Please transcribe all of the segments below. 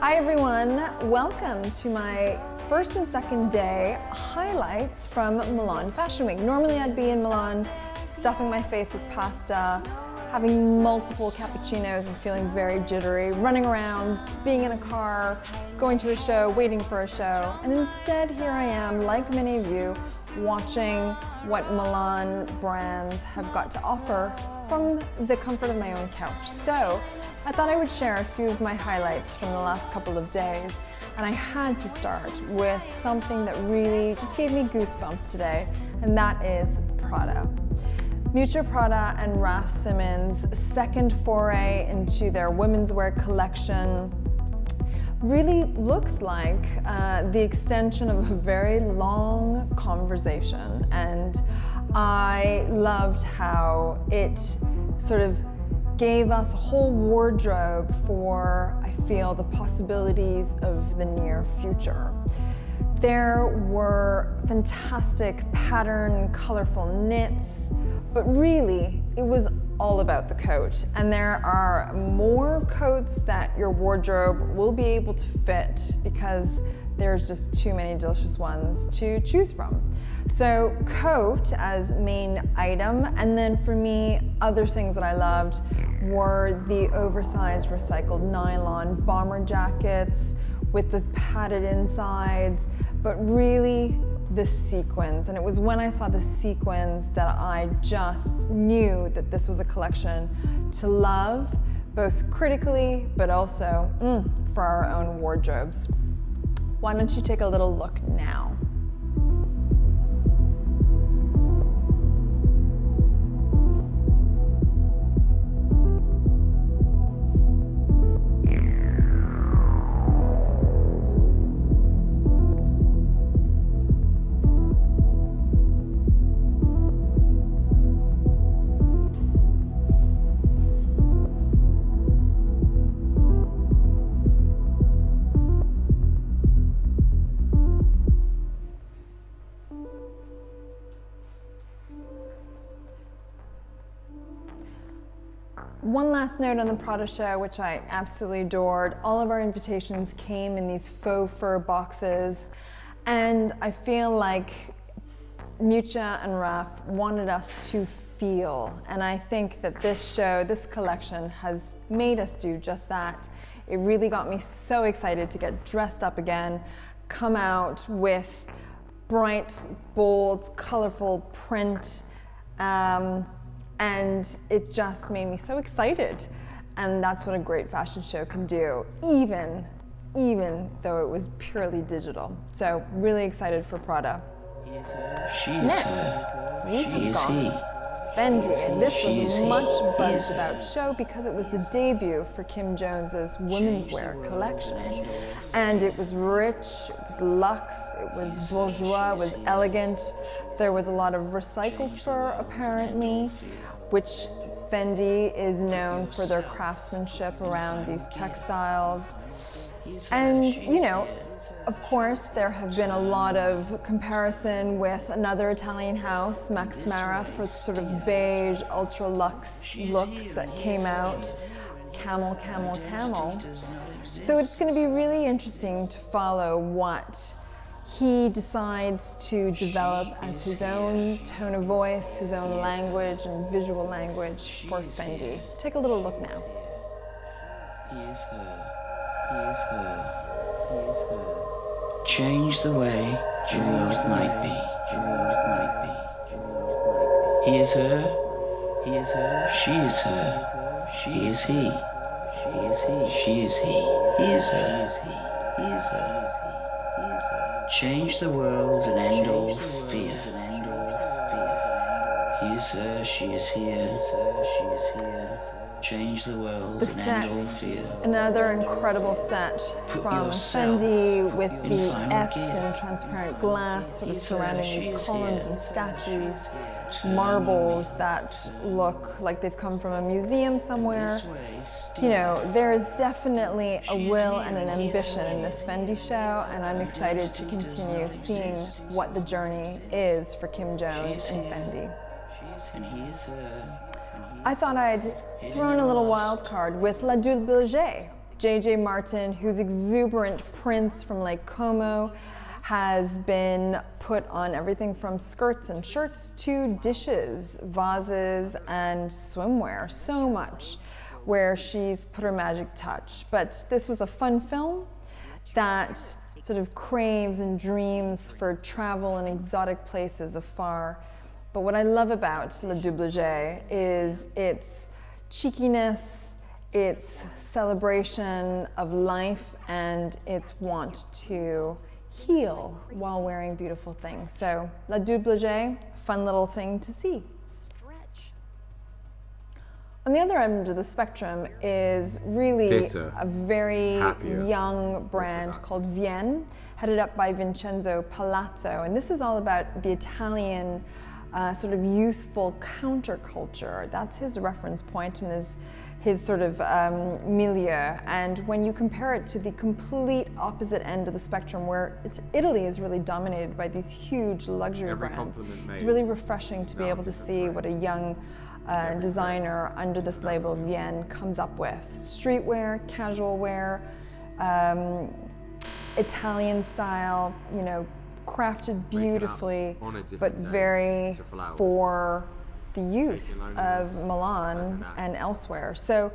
Hi everyone, welcome to my first and second day highlights from Milan Fashion Week. Normally I'd be in Milan stuffing my face with pasta, having multiple cappuccinos and feeling very jittery, running around, being in a car, going to a show, waiting for a show. And instead here I am, like many of you, watching what Milan brands have got to offer from the comfort of my own couch. So I thought I would share a few of my highlights from the last couple of days, and I had to start with something that really just gave me goosebumps today, and that is Prada. Miuccia Prada and Raf Simons' second foray into their women's wear collection really looks like the extension of a very long conversation, and I loved how it sort of gave us a whole wardrobe for, I feel, the possibilities of the near future. There were fantastic pattern, colorful knits, but really it was all about the coat. And there are more coats that your wardrobe will be able to fit because there's just too many delicious ones to choose from. So coat as main item, and then for me, other things that I loved were the oversized recycled nylon bomber jackets with the padded insides, but really the sequins. And it was when I saw the sequins that I just knew that this was a collection to love, both critically, but also for our own wardrobes. Why don't you take a little look now? One last note on the Prada show, which I absolutely adored. All of our invitations came in these faux fur boxes, and I feel like Miuccia and Raf wanted us to feel, and I think that this show, this collection, has made us do just that. It really got me so excited to get dressed up again, come out with bright, bold, colorful print, and it just made me so excited. And that's what a great fashion show can do, even though it was purely digital. So really excited for Prada. Next, we've got Fendi, and this was much buzzed about show because it was the debut for Kim Jones's women's wear collection. And it was rich, it was luxe, it was bourgeois, it was elegant. There was a lot of recycled fur apparently, which Fendi is known for their craftsmanship around these textiles. And, you know, of course, there have been a lot of comparison with another Italian house, Max Mara, for sort of beige, ultra luxe looks that came out, camel, camel, camel. So it's going to be really interesting to follow what he decides to develop as his own tone of voice, his own language and visual language for Fendi. Take a little look now. He is her, he is her, he is her. Change the way the world might be, the world might be. He is her, he is her, she is her, he is he, he is he, she is he, he is her, he is her. Change the world and end all fear. He is her, she is here. Change the world and end all fear. Another incredible set from Fendi with the F's in transparent glass sort of surrounding these columns and statues, marbles that look like they've come from a museum somewhere. You know, there is definitely a will and an ambition in this Fendi show, and I'm excited to continue seeing what the journey is for Kim Jones and Fendi. I thought I'd throw in a little wild card with La Double J. JJ Martin, whose exuberant prints from Lake Como has been put on everything from skirts and shirts to dishes, vases, and swimwear. So much where she's put her magic touch. But this was a fun film that sort of craves and dreams for travel and exotic places afar. But what I love about Le Double J is its cheekiness, its celebration of life, and its want to heal while wearing beautiful things. So La Double J, fun little thing to see. On the other end of the spectrum is really a very young brand called Vienne, headed up by Vincenzo Palazzo. And this is all about the Italian sort of youthful counterculture. That's his reference point and his sort of milieu. And when you compare it to the complete opposite end of the spectrum, where Italy is really dominated by these huge luxury brands, it's really refreshing to be able to see what a young designer under this label Vienne comes up with. Streetwear, casual wear, Italian style, you know, crafted beautifully, but very for the youth of Milan and elsewhere. So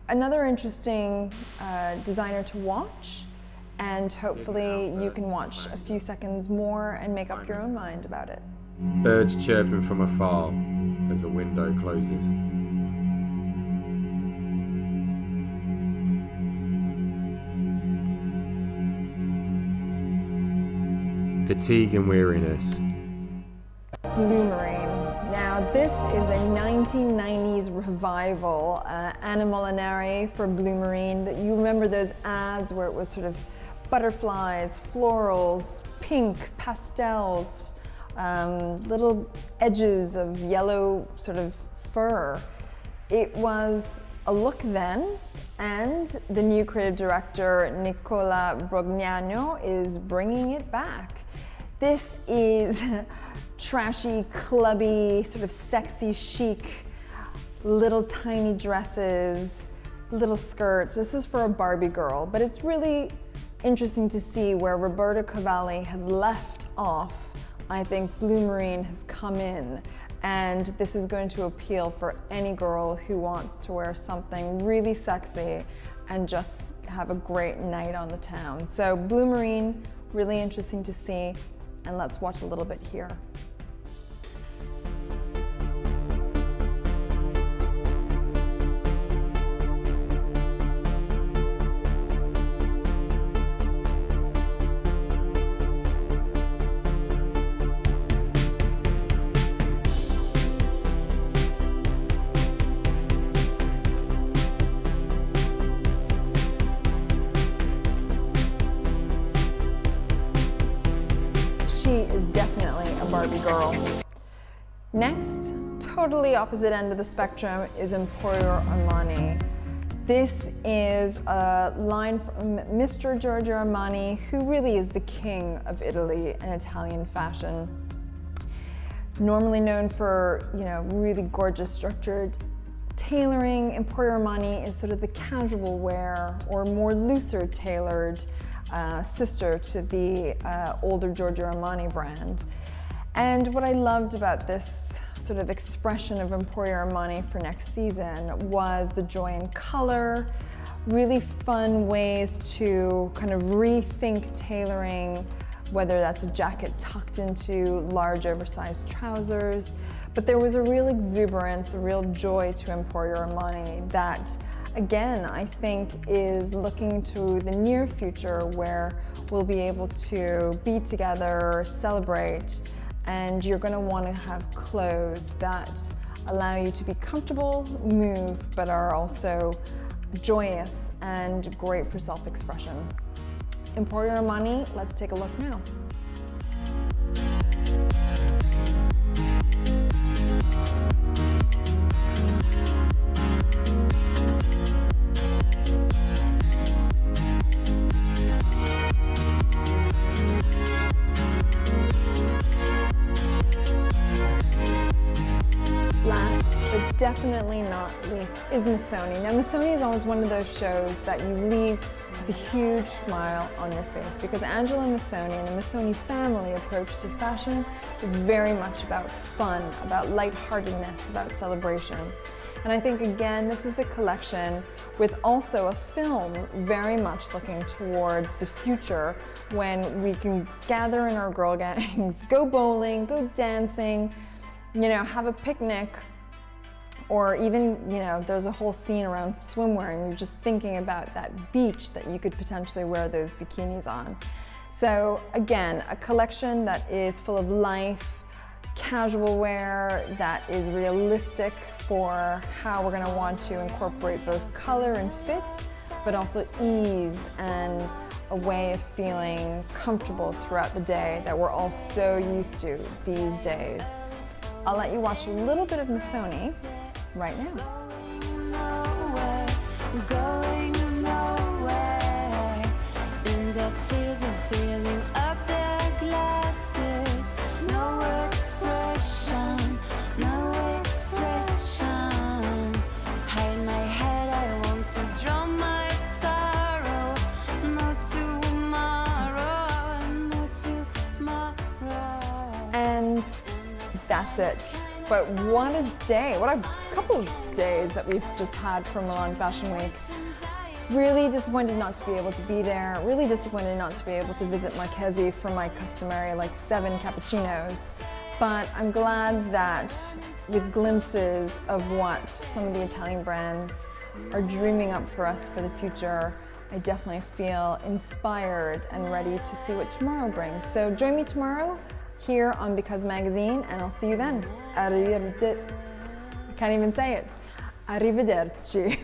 another interesting designer to watch, and hopefully you can watch a few seconds more and make up your own mind about it. Birds chirping from afar as the window closes. Fatigue and weariness. Blumarine. Now this is a 1990s revival, Anna Molinari for Blumarine. That you remember those ads where it was sort of butterflies, florals, pink, pastels, little edges of yellow sort of fur. It was a look then, and the new creative director Nicola Brognano is bringing it back. This is trashy, clubby, sort of sexy chic, little tiny dresses, little skirts. This is for a Barbie girl, but it's really interesting to see where Roberto Cavalli has left off. I think Blumarine has come in, and this is going to appeal for any girl who wants to wear something really sexy and just have a great night on the town. So Blumarine, really interesting to see, and let's watch a little bit here. Barbie girl. Next, totally opposite end of the spectrum is Emporio Armani. This is a line from Mr. Giorgio Armani, who really is the king of Italy and Italian fashion. Normally known for, you know, really gorgeous structured tailoring, Emporio Armani is sort of the casual wear or more looser tailored sister to the older Giorgio Armani brand. And what I loved about this sort of expression of Emporio Armani for next season was the joy in color, really fun ways to kind of rethink tailoring, whether that's a jacket tucked into large oversized trousers. But there was a real exuberance, a real joy to Emporio Armani that, again, I think is looking to the near future where we'll be able to be together, celebrate, and you're going to want to have clothes that allow you to be comfortable, move, but are also joyous and great for self-expression. Emporio Armani, let's take a look now. definitely not least is Missoni. Now Missoni is always one of those shows that you leave with a huge smile on your face, because Angela Missoni and the Missoni family approach to fashion is very much about fun, about lightheartedness, about celebration. And I think again, this is a collection with also a film very much looking towards the future, when we can gather in our girl gangs, go bowling, go dancing, you know, have a picnic, or even, you know, there's a whole scene around swimwear and you're just thinking about that beach that you could potentially wear those bikinis on. So again, a collection that is full of life, casual wear that is realistic for how we're gonna want to incorporate both color and fit, but also ease and a way of feeling comfortable throughout the day that we're all so used to these days. I'll let you watch a little bit of Missoni right now. Going nowhere, and the tears are filling up their glasses. No expression, no expression. Hide my head, I want to drown my sorrow. No tomorrow, no tomorrow. And that's it. But what a day, what a couple of days that we've just had for Milan Fashion Week. Really disappointed not to be able to be there, really disappointed not to be able to visit Marchesi for my customary like 7 cappuccinos. But I'm glad that with glimpses of what some of the Italian brands are dreaming up for us for the future, I definitely feel inspired and ready to see what tomorrow brings. So join me tomorrow here on Because Magazine, and I'll see you then. I can't even say it. Arrivederci.